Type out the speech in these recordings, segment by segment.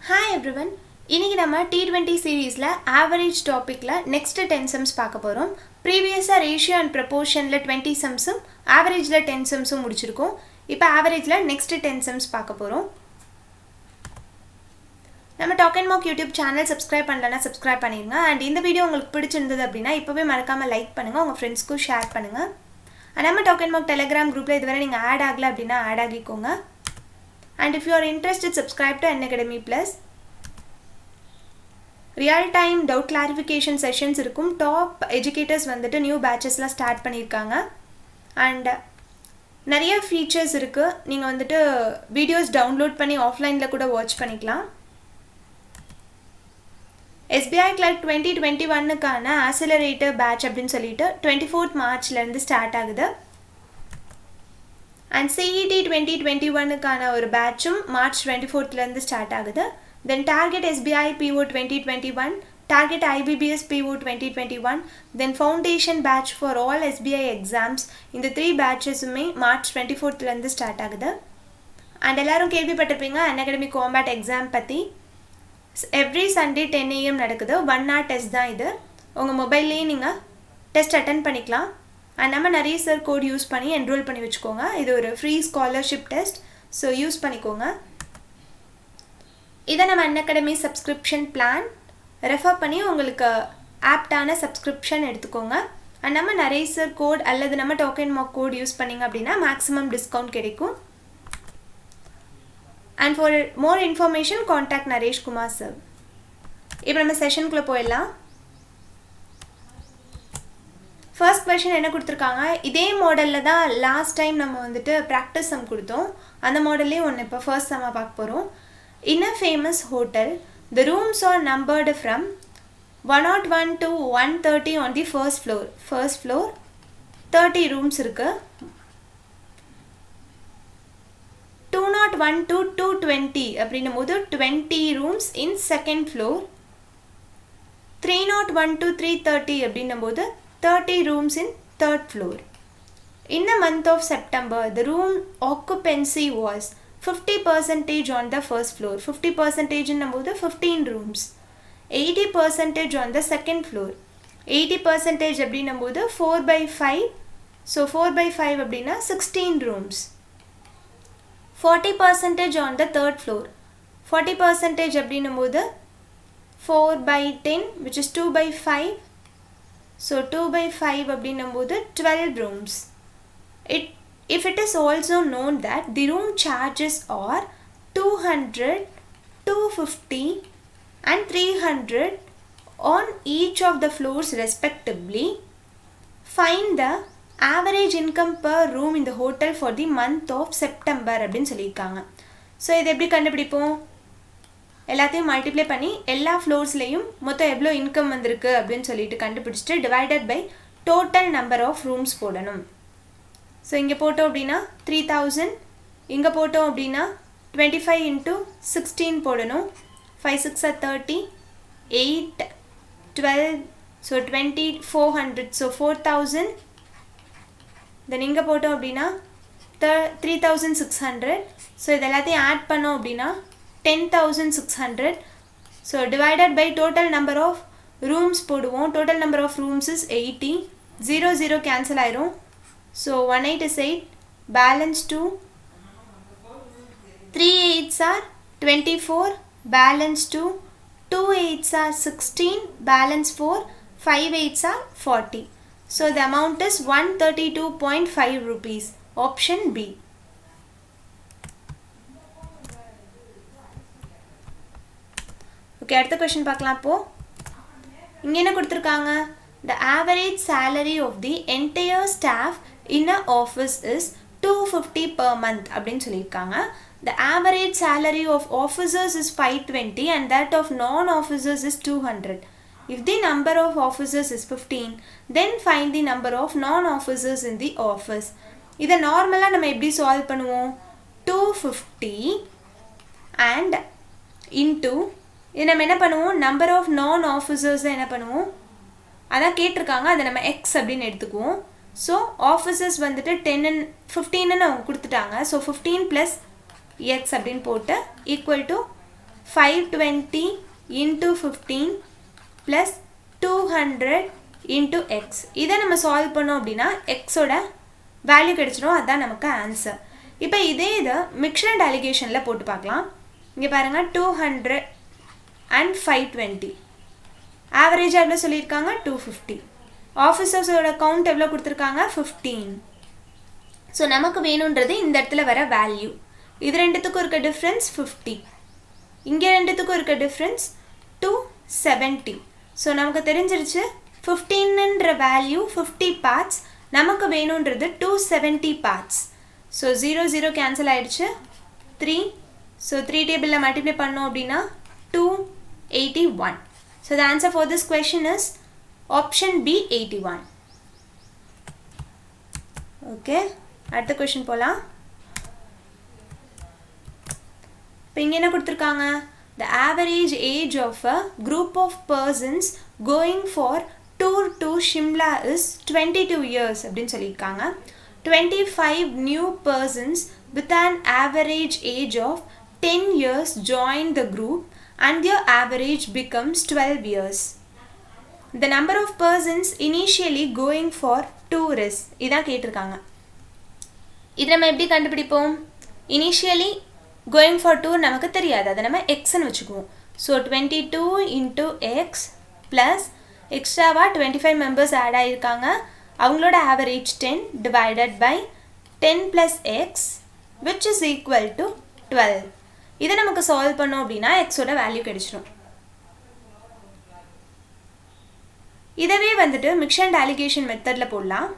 Hi everyone. இன்னைக்கு நம்ம T20 சீரிஸ்ல average டாபிக்ல next 10 sums பார்க்க போறோம். Previously ratio and proportionல 20 sumsum, averageல 10 sumsum முடிச்சிருக்கோம். இப்போ averageல next 10 sums பார்க்க போறோம். நம்ம Talk and Mock YouTube channel subscribe பண்ணலனா subscribe பண்ணிருங்க. and இந்த வீடியோ உங்களுக்கு பிடிச்சிருந்தது அப்படினா இப்பவே மறக்காம லைக் பண்ணுங்க, உங்க फ्रेंड्सக்கு ஷேர் பண்ணுங்க. and நம்ம Talk and Mock Telegram groupல இதுவரை நீங்க ஆட் ஆகல அப்படினா add ஆகிக்கோங்க. and if you are interested, subscribe to Unacademy Plus. Real time doubt clarification sessions இருக்கும். Top educators வந்துட்டு new batchesல ஸ்டார்ட் பண்ணிருக்காங்க. and நிறைய features இருக்கு. நீங்க வந்துட்டு videos download பண்ணி offlineல கூட watch பண்ணிக்கலாம். SBI Clerk 2021க்கான accelerator batch அப்படினு சொல்லிட்டு 24th Marchல இருந்து ஸ்டார்ட் ஆகுது. and CET 2021க்கான ஒரு batchum March 24th ல இருந்து ஸ்டார்ட் ஆகுது. then target SBI PO 2021, target IBBS PO 2021, then foundation batch for all SBI exams. இந்த 3 batchesமே March 24th ல இருந்து ஸ்டார்ட் ஆகுது. and எல்லாரும் கேள்விப்பட்டிருப்பீங்க Unacademy Combat exam பத்தி. every Sunday 10 AM நடக்குது. 1 hour test தான் இது. உங்க மொபைல்லயே நீங்க டெஸ்ட் அட்டெண்ட் பண்ணிக்கலாம். and நம்ம நிறைய சர் கோட் யூஸ் பண்ணி என்ரோல் பண்ணி வெச்சுக்கோங்க. இது ஒரு free scholarship test. so use பண்ணிக்கோங்க. இத நம்ம Unacademy subscription plan ரெஃபர் பண்ணி உங்களுக்கு ஆப்டான subscription எடுத்துக்கோங்க. and நம்ம நரேசர் கோட் அல்லது நம்ம Talk and Mock code use பண்ணீங்க அப்படினா maximum discount கிடைக்கும். and for more information contact Naresh Kumar sir. இப்போ நம்ம செஷனுக்குள்ள போயிடலாம். ஃபர்ஸ்ட் क्वेश्चन என்ன கொடுத்திருக்காங்க, இதே மாடல்ல தான் லாஸ்ட் டைம் நம்ம வந்துட்டு பிராக்டீஸ் சம் கொடுத்தோம். அந்த மாடல்லே ஒன்னு இப்ப ஃபர்ஸ்ட் சம்மா பார்க்க போறோம். In a famous hotel, the rooms are numbered from 101 to 130 on the first floor. First floor 30 rooms இருக்கு. 201 to 220 அப்படினும்போது 20 rooms in second floor. 301 to 330 அப்படினும்போது 30 rooms in third floor. In the month of September, the room occupancy was 50% on the first floor. 50% என்னும்போது 15 rooms. 80% on the second floor. 80% அப்படினும்போது 4/5. so 4/5 அப்படினா 16 rooms. 40% on the third floor. 40% அப்படினும்போது 4/10 which is 2/5. so 2/5 அப்படினும்போது 12 rooms. If it is also known that the room charges are 200, 250 and 300 on each of the floors respectively, find the average income per room in the hotel for the month of September அப்படினு சொல்லிருக்காங்க. So இத எப்படி கண்டுபிடிப்போம்? எல்லாத்தையும் multiply பண்ணி எல்லா ஃப்ளோர்ஸ்லயும் மொத்தம் எவ்வளவு இன்கம் வந்திருக்கு அப்படினு சொல்லிட்டு கண்டுபிடிச்சிட்டு divided by total number of rooms போடணும். so இங்க போட்டோம் அப்படினா 3000, இங்க போட்டோம் அப்படினா 25 into 16 போடணும். 5 6 are 30, 8 12, so 20 400, so 4000. then இங்க போட்டோம் அப்படினா 3600. so இதெல்லாத்தையும் ஆட் பண்ணோம் அப்படினா 10600. so divided by total number of rooms போடுவோம். total number of rooms is 80. 0 0 cancel ஆயிரும். so 18 is 8, balance 2. 3 8s are 24, balance 2. 2 8s are 16, balance 4. 5 8s are 40. so the amount is 132.5 rupees. option B. okay, அடுத்த question பார்க்கலாம். அப்போ இங்க என்ன கொடுத்திருக்காங்க, the average salary of the entire staff in a office is 250 per month அப்படினு சொல்லிருக்காங்க. the average salary of officers is 520 and that of non officers is 200. if the number of officers is 15, then find the number of non officers in the office. இத நார்மலா நம்ம எப்படி solve பண்ணுவோம்? 250 and into இத நம்ம என்ன பண்ணுவோம், number of non officers என்ன பண்ணுவோம், அத கேட்டிருக்காங்க, அத நம்ம x அப்படினு எடுத்துக்குவோம். so officers வந்துட்டு 10 and 15 ன்னு அவங்க கொடுத்துட்டாங்க. so 15 plus x அப்படினு போட்டு equal to 520 into 15 plus 200 into x. இதை நம்ம சால்வ் பண்ணோம் அப்படின்னா எக்ஸோட வேல்யூ கிடைச்சிடும். அதுதான் நமக்கு ஆன்சர். இப்போ இதை மிக்சர் அண்ட் அலிகேஷனில் போட்டு பார்க்கலாம். இங்கே பாருங்கள் 200 and 520 ஆவரேஜ் எவ்வளோ சொல்லியிருக்காங்க 250. ஆஃபீஸர்ஸோட கவுண்ட் எவ்வளோ கொடுத்துருக்காங்க 15. ஸோ நமக்கு வேணுன்றது இந்த இடத்துல வர வேல்யூ. இது ரெண்டுத்துக்கும் இருக்க டிஃப்ரென்ஸ் 50. இங்கே ரெண்டுத்துக்கும் இருக்க டிஃப்ரென்ஸ் 270. ஸோ நமக்கு தெரிஞ்சிருச்சு 15ன்ற வேல்யூ 50 பார்ட்ஸ், நமக்கு வேணுன்றது 270 பார்ட்ஸ். ஸோ 0 0 கேன்சல் ஆகிடுச்சு. 3. ஸோ 3 டேபிளில் மல்டிப்ளை பண்ணோம் அப்படின்னா 281. So the answer for this question is option B 81. Okay, அடுத்த கொஷின் போகலாம். இப்போ இங்கே என்ன கொடுத்துருக்காங்க? The average age of a group of persons going for tour to Shimla is 22 years அப்படின்னு சொல்லியிருக்காங்க. 25 new persons with an average age of 10 years join the group and their average becomes 12 years. The number of persons initially going for tour is இதான் கேட்டிருக்காங்க. இது நம்ம எப்படி கண்டுபிடிப்போம்? Initially going for tour நமக்கு தெரியாது, அதை நம்ம எக்ஸ்ன்னு வச்சுக்குவோம். ஸோ 22 into எக்ஸ் ப்ளஸ் எக்ஸ்ட்ராவாக 25 மெம்பர்ஸ் ஆட் ஆகியிருக்காங்க, அவங்களோட average 10 divided by 10 + X which is equal to 12. இதை நமக்கு சால்வ் பண்ணோம் அப்படின்னா எக்ஸோட வேல்யூ கிடைச்சிடும். இதவே வந்துட்டு மிக்சர் அண்ட் அலிகேஷன் மெத்தடில் போடலாம்.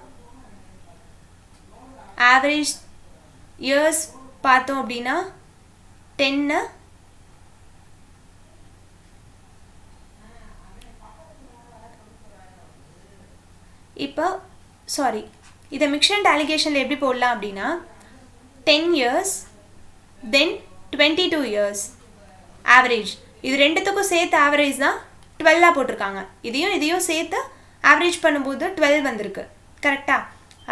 ஆவரேஜ் இயர்ஸ் பார்த்தோம் அப்படின்னா 10. இப்போ இதை மிக்சர் அண்ட் அலிகேஷனில் எப்படி போடலாம் அப்படின்னா 10 years தென் 22 years ஆவரேஜ். இது ரெண்டுத்துக்கும் சேர்த்து ஆவரேஜ் தான் 12 போட்டிருக்காங்க. இதையும் சேர்த்து ஆவரேஜ் பண்ணும்போது 12 வந்திருக்கு. கரெக்டாக?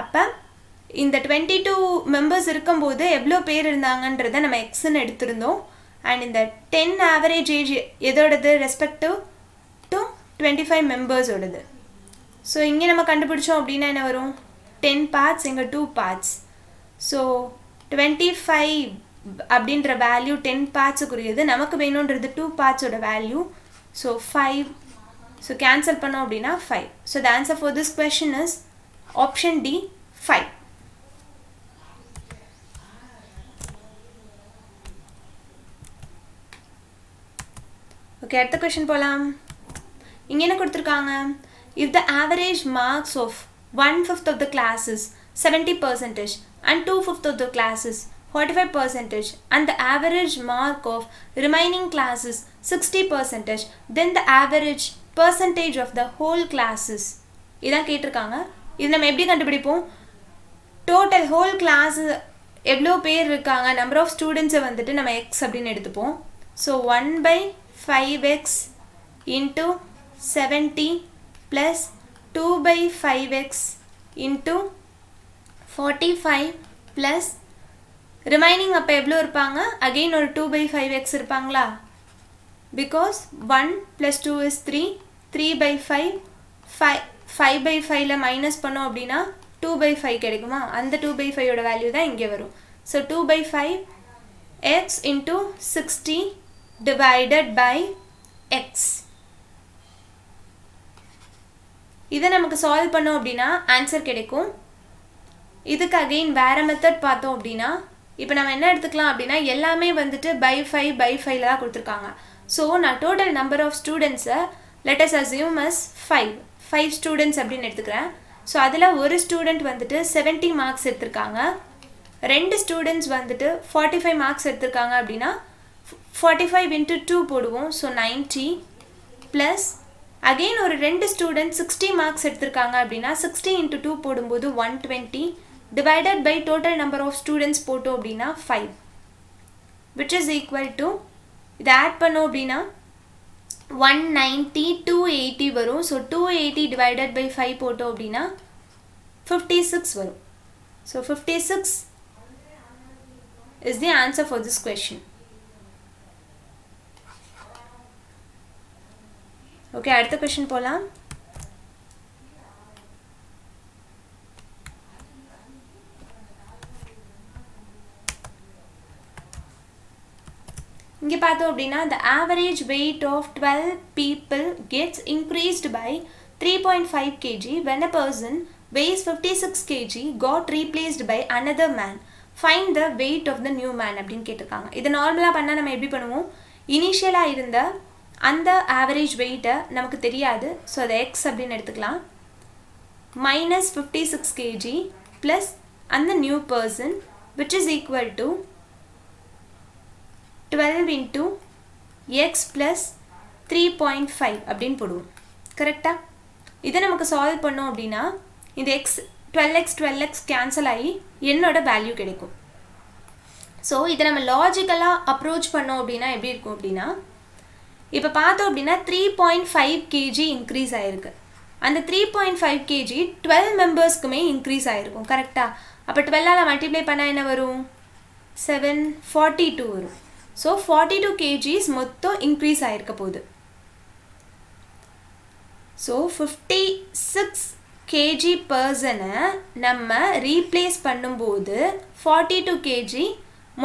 அப்போ இந்த 22 மெம்பர்ஸ் இருக்கும்போது எவ்வளோ பேர் இருந்தாங்கன்றதை நம்ம எக்ஸ்ன்னு எடுத்திருந்தோம். அண்ட் இந்த 10 ஆவரேஜ் ஏஜ் எதோடது? ரெஸ்பெக்டிவ் டு 25 மெம்பர்ஸோடது. ஸோ இங்கே நம்ம கண்டுபிடிச்சோம் அப்படின்னா என்ன வரும்? 10 பார்ட்ஸ், இங்கே 2 பார்ட்ஸ். ஸோ 25 அப்படின்ற வேல்யூ 10 பார்ட்ஸுக்குரியது, நமக்கு வேணுன்றது 2 பார்ட்ஸோட வேல்யூ. ஸோ 5. ஸோ கேன்சல் பண்ணோம் அப்படின்னா 5. So the answer for this question is option D 5. Okay, அடுத்த கொஷின் போகலாம். இங்கே என்ன கொடுத்துருக்காங்க? If the average marks of 1/5 of the classes 70% and 2/5 of the classes 45% and the average mark of remaining classes 60%, then the average percentage of the whole classes. இதான் கேட்டிருக்காங்க. இது நம்ம எப்படி கண்டுபிடிப்போம்? டோட்டல் ஹோல் கிளாஸ் எவ்வளோ பேர் இருக்காங்க, நம்பர் ஆஃப் ஸ்டூடெண்ட்ஸை வந்துட்டு நம்ம எக்ஸ் அப்படின்னு எடுத்துப்போம். So 1/5x into 70 plus 2/5x into 45 plus remaining அப்போ எவ்வளோ இருப்பாங்க? அகெயின் ஒரு 2/5x இருப்பாங்களா? பிகாஸ் 1 + 2 is 3, 3/5, 5/5ல் மைனஸ் பண்ணோம் அப்படின்னா 2/5 கிடைக்குமா? அந்த 2/5ஓட வேல்யூ தான் இங்கே வரும். So 2/5x into 60 divided by x. இதை நமக்கு சால்வ் பண்ணோம் அப்படின்னா ஆன்சர் கிடைக்கும். இதுக்கு அகெயின் வேறு மெத்தட் பார்த்தோம் அப்படின்னா, இப்போ நம்ம என்ன எடுத்துக்கலாம் அப்படின்னா எல்லாமே வந்துட்டு by5 தான் கொடுத்துருக்காங்க. ஸோ நான் டோட்டல் நம்பர் ஆஃப் ஸ்டூடெண்ட்ஸை let us assume as 5 students அப்படின்னு எடுத்துக்கிறேன். ஸோ அதில் ஒரு ஸ்டூடெண்ட் வந்துட்டு 70 மார்க்ஸ் எடுத்திருக்காங்க, 2 ஸ்டூடெண்ட்ஸ் வந்துட்டு 45 மார்க்ஸ் எடுத்திருக்காங்க அப்படின்னா 45 into 2 போடுவோம். ஸோ 90 ப்ளஸ் அகெயின் ஒரு 2 ஸ்டூடெண்ட் 60 மார்க்ஸ் எடுத்திருக்காங்க அப்படின்னா 60 into 2 போடும்போது 120 divided by total number of students போட்டோம் அப்படின்னா 5 விச் இஸ் ஈக்குவல் டு, இதை ஆட் பண்ணோம் அப்படின்னா 190 280 வரும். ஸோ 280 டிவைடட் பை 5 போட்டோம் அப்படின்னா 56 வரும். So 56 is the answer for this question. Okay, அடுத்த கொஸ்டின் போகலாம். இங்கே பார்த்தோம் அப்படின்னா the average weight of 12 people gets increased by 3.5 kg when a person weighs 56 kg got replaced by another man. Find the weight of the new man அப்படின்னு கேட்டிருக்காங்க. இது நார்மலாக பண்ணால் நம்ம எப்படி பண்ணுவோம்? இனிஷியலாக இருந்த அந்த ஆவரேஜ் வெயிட்டை நமக்கு தெரியாது, ஸோ அதை எக்ஸ் அப்படின்னு எடுத்துக்கலாம். minus 56 kg plus அந்த new person which is equal to 12 into x plus 3.5 அப்படின்னு போடுவோம். கரெக்டா? இதை நமக்கு சால்வ் பண்ணோம் அப்படின்னா இந்த எக்ஸ் 12x கேன்சல் ஆகி என்னோட வேல்யூ கிடைக்கும். ஸோ இதை நம்ம லாஜிக்கலாக அப்ரோச் பண்ணோம் அப்படின்னா எப்படி இருக்கும் அப்படின்னா, இப்போ பார்த்தோம் அப்படின்னா 3.5 kg இன்க்ரீஸ் ஆகிருக்கு. அந்த 3.5 kg 12 மெம்பர்ஸ்க்குமே இன்க்ரீஸ் ஆகிருக்கும். கரெக்டாக? அப்போ 12ஆல் மல்டிப்ளை பண்ணால் என்ன வரும்? 742 வரும். ஸோ 42 kgs மொத்தம் இன்க்ரீஸ் ஆகிருக்க போகுது. ஸோ 56 kg பர்சனை நம்ம ரீப்ளேஸ் பண்ணும்போது 42 kg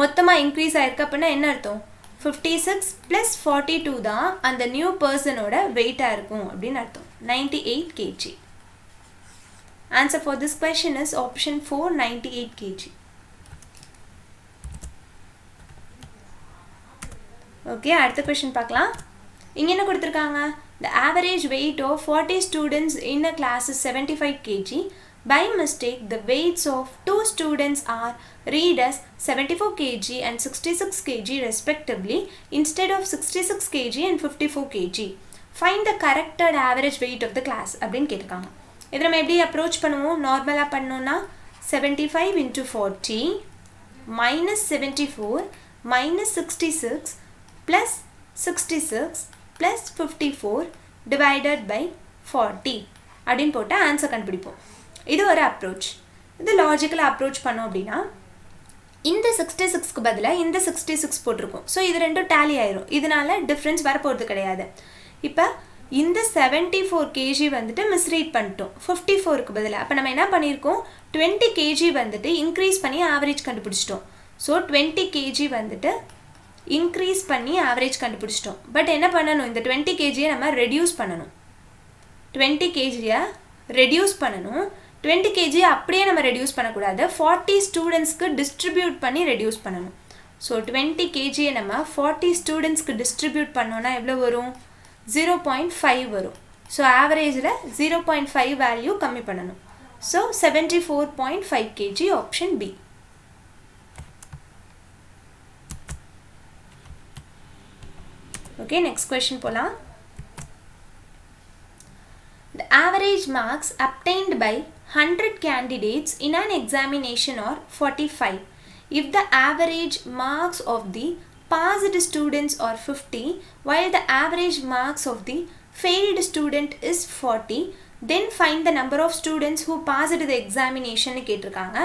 மொத்தமாக இன்க்ரீஸ் ஆகிருக்கு. அப்படின்னா என்ன அர்த்தம்? 56 + 42 தான் அந்த நியூ பர்சனோட வெயிட்டாக இருக்கும் அப்படின்னு அர்த்தம். 98 kg. Answer for this question is option 4, 98 kg. Okay, அடுத்த கொஸ்டின் பார்க்கலாம். இங்கே என்ன கொடுத்துருக்காங்க? The average weight of 40 students in a class is 75 kg. By mistake, the weights of 2 students are read as 74 kg and 66 kg respectively instead of 66 kg and 54 kg. Find the corrected average weight of the class அப்படின்னு கேட்டிருக்காங்க. இதை நம்ம எப்படி approach பண்ணுவோம்? நார்மலாக பண்ணோன்னா 75 into 40 minus 74 minus 66 plus 66 plus 54 divided by 40 அப்படின்னு போட்டு ஆன்சர் கண்டுபிடிப்போம். இது ஒரு அப்ரோச். இது லாஜிக்கலாக அப்ரோச் பண்ணோம் அப்படின்னா இந்த 66க்கு பதிலாக இந்த 66 போட்டிருக்கோம். ஸோ இது ரெண்டும் டேலி ஆயிரும். இதனால டிஃப்ரென்ஸ் வரப்போகிறது கிடையாது. இப்போ இந்த 74 kg வந்துட்டு மிஸ்ரீட் பண்ணிட்டோம் 54க்கு பதிலாக. அப்போ நம்ம என்ன பண்ணியிருக்கோம்? 20 kg வந்துட்டு இன்க்ரீஸ் பண்ணி ஆவரேஜ் கண்டுபிடிச்சிட்டோம். ஸோ 20 kg வந்துட்டு இன்க்ரீஸ் பண்ணி ஆவரேஜ் கண்டுபிடிச்சிட்டோம். பட் என்ன பண்ணணும்? இந்த 20 kgயை நம்ம ரெடியூஸ் பண்ணணும். 20 kgயை ரெடியூஸ் பண்ணணும். 20 kg அப்படியே நம்ம ரெடியூஸ் பண்ணக்கூடாது. 40 ஸ்டூடெண்ட்ஸ்க்கு டிஸ்ட்ரிபியூட் பண்ணி ரெடியூஸ் பண்ணணும். ஸோ 20 kgயை நம்ம 40 ஸ்டூடெண்ட்ஸ்க்கு டிஸ்ட்ரிபியூட் பண்ணோன்னா எவ்வளோ வரும்? 0.5 வரும். ஸோ ஆவரேஜில் 0.5 வேல்யூ கம்மி பண்ணணும். So 74.5 kg option B. Okay, next question போலாம். The average marks obtained by 100 candidates in an examination are 45. If the average marks of the passed students are 50, while the average marks of the failed student is 40, then find the number of students who passed the examination கேட்டிருக்காங்க.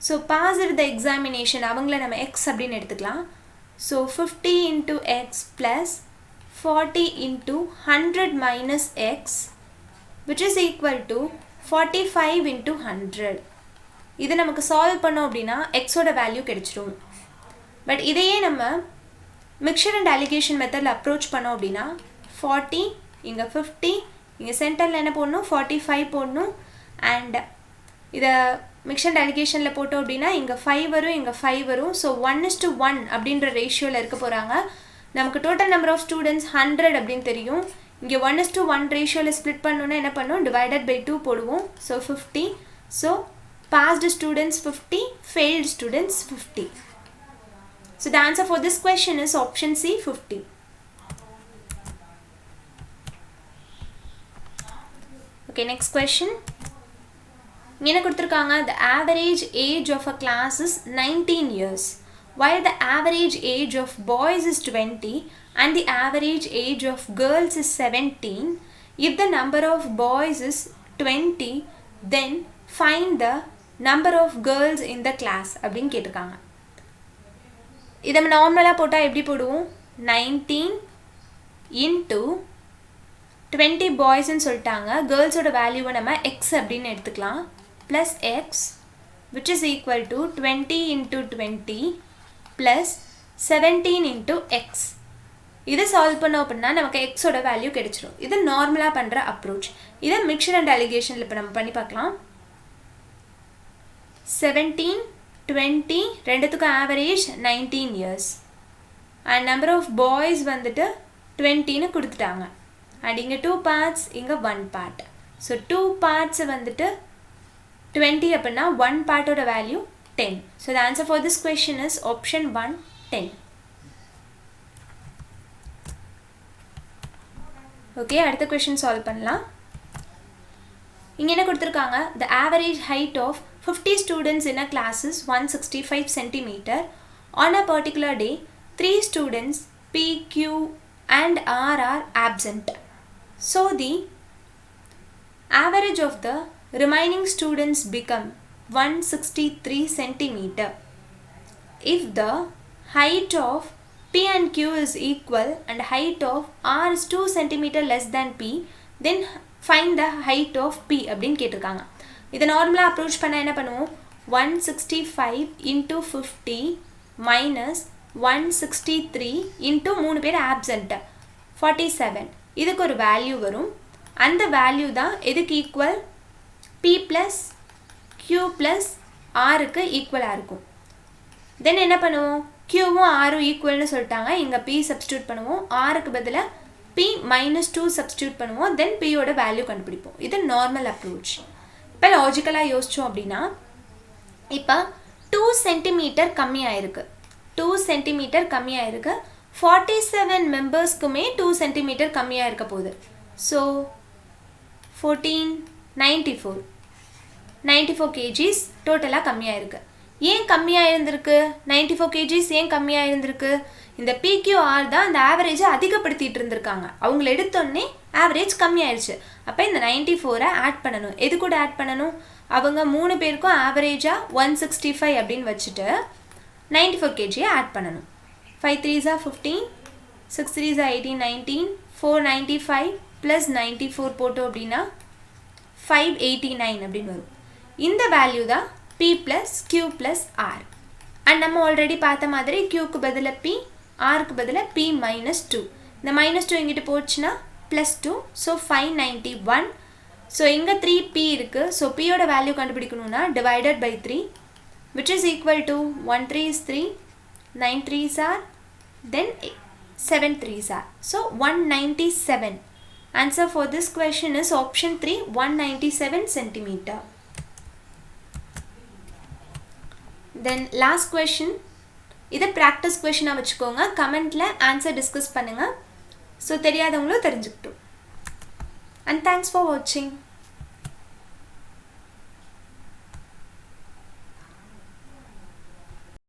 So passed the examination அவங்கள நம்ம x அப்படின்னு எடுத்துக்கலாம். So 50 into x plus 40 into 100 minus x which is equal to 45 into 100. இதை நமக்கு solve பண்ணோம் அப்படின்னா எக்ஸோட வேல்யூ கிடைச்சிரும். பட் இதையே நம்ம மிக்சர் அண்ட் அலிகேஷன் மெத்தடில் அப்ரோச் பண்ணோம் அப்படின்னா 40 இங்கே 50 இங்கே சென்டரில் என்ன போடணும்? 45 போடணும். அண்ட் இதை மிக்சர் அண்ட் அலிகேஷனில் போட்டோம் அப்படின்னா இங்கே 5 வரும், இங்கே 5 வரும். ஸோ 1:1 அப்படின்ற ரேஷியோவில் இருக்க போகிறாங்க. நமக்கு டோட்டல் நம்பர் ஆஃப் ஸ்டூடெண்ட்ஸ் 100 அப்படின்னு தெரியும். இங்கே 1:1 ரேஷியோவில் ஸ்ப்ளிட் பண்ணோன்னா என்ன பண்ணும்? டிவைடட் பை 2 போடுவோம். So 50. So passed students 50, failed students 50. So the answer for this question is option C, 50. Okay, next question. என்ன கொடுத்திருக்காங்க? The average age of a class is 19 years. While the average age of boys is 20 and the average age of girls is 17, if the number of boys is 20, then find the number of girls in the class அப்படின்னு கேட்டிருக்காங்க. இதை நார்மலாக போட்டால் எப்படி போடுவோம்? 19 into 20 பாய்ஸ்ன்னு சொல்லிட்டாங்க. கேர்ள்ஸோட வேல்யூவை நம்ம எக்ஸ் அப்படின்னு எடுத்துக்கலாம். Plus X which is equal to 20 into 20 plus 17 into x. இதை சால்வ் பண்ணோம் அப்படின்னா நமக்கு எக்ஸோட வேல்யூ கிடைச்சிரும். இது நார்மலாக பண்ணுற அப்ரோச். இதை மிக்சர் அண்ட் அலிகேஷனில் இப்போ நம்ம பண்ணி பார்க்கலாம். 17 20 ரெண்டுத்துக்கும் average 19 years and number of boys வந்துட்டு 20ன்னு கொடுத்துட்டாங்க. அண்ட் இங்கே 2 பார்ட்ஸ், இங்கே 1 பார்ட். ஸோ 2 பார்ட்ஸ் வந்துட்டு 20 அப்படின்னா 1 பார்ட்டோட value 10. So the answer for this question is option 1, 10. Okay, அடுத்த question solve பண்ணலாம். இங்க என்ன கொடுத்திருக்காங்க? The average height of 50 students in a class is 165 cm. On a particular day, 3 students P, Q and R are absent. So the average of the remaining students become 163 cm. If the height of P and Q is equal and height of R is 2 cm less than P, then find the height of P அப்படின்னு கேட்டிருக்காங்க. இதை நார்மலாக approach பண்ண என்ன பண்ணுவோம்? 165 into 50 minus 163 into 3 பேர் absent 47. இதுக்கு ஒரு வேல்யூ வரும். அந்த வேல்யூ தான் எதுக்கு equal? P plus Q plus Rக்கு ஈக்குவலாக இருக்கும். தென் என்ன பண்ணுவோம்? Qவும் Rவும் ஈக்குவல்னு சொல்லிட்டாங்க. இங்கே P சப்ஸ்டியூட் பண்ணுவோம். Rக்கு பதிலாக P minus 2 சப்ஸ்டியூட் பண்ணுவோம். தென் Pயோட வேல்யூ கண்டுபிடிப்போம். இது நார்மல் அப்ரோச். இப்போ லாஜிக்கலாக யோசித்தோம் அப்படின்னா இப்போ 2 சென்டிமீட்டர் கம்மியாயிருக்கு. 2 சென்டிமீட்டர் கம்மியாயிருக்கு. 47 மெம்பர்ஸ்க்குமே 2 சென்டிமீட்டர் கம்மியாக இருக்க போகுது. ஸோ 14 94 kgs டோட்டலாக கம்மியாக இருக்குது. ஏன் கம்மியாக இருந்திருக்கு? 94 kgs ஏன் கம்மியாக இருந்திருக்கு? இந்த PQR தான் இந்த ஆவரேஜை அதிகப்படுத்திட்டு இருந்திருக்காங்க. அவங்கள எடுத்தோடனே ஆவரேஜ் கம்மியாயிருச்சு. அப்போ இந்த 94 ஆட் பண்ணணும். எது கூட ஆட் பண்ணணும்? அவங்க 3 பேருக்கும் ஆவரேஜாக 165 அப்படின்னு வச்சுட்டு 94 kg ஆட் பண்ணணும். 5 3s are 15, 6 3s are 18, 19, 495 plus 94 போட்டோம் அப்படின்னா 589 அப்படின்னு வரும். இந்த வேல்யூ தான் P plus Q plus R. And நம்ம ஆல்ரெடி பார்த்த மாதிரி Qக்கு பதிலாக P, Rக்கு பதிலாக P minus 2. இந்த minus 2 இங்கிட்டு போச்சுன்னா plus 2. ஸோ 591. ஸோ இங்கே 3P இருக்குது. ஸோ Pயோட வேல்யூ கண்டுபிடிக்கணும்னா divided by 3 which is equal to 1 3 is 3, 9 3s are, then 7 3s are. So 197. Answer for this question is option 3, 197 centimeter. Then last question. இதை practice கொஷனாக வச்சுக்கோங்க. கமெண்ட்டில் answer discuss பண்ணுங்கள். So தெரியாதவங்களும் தெரிஞ்சுக்கிட்டோம். And thanks for watching.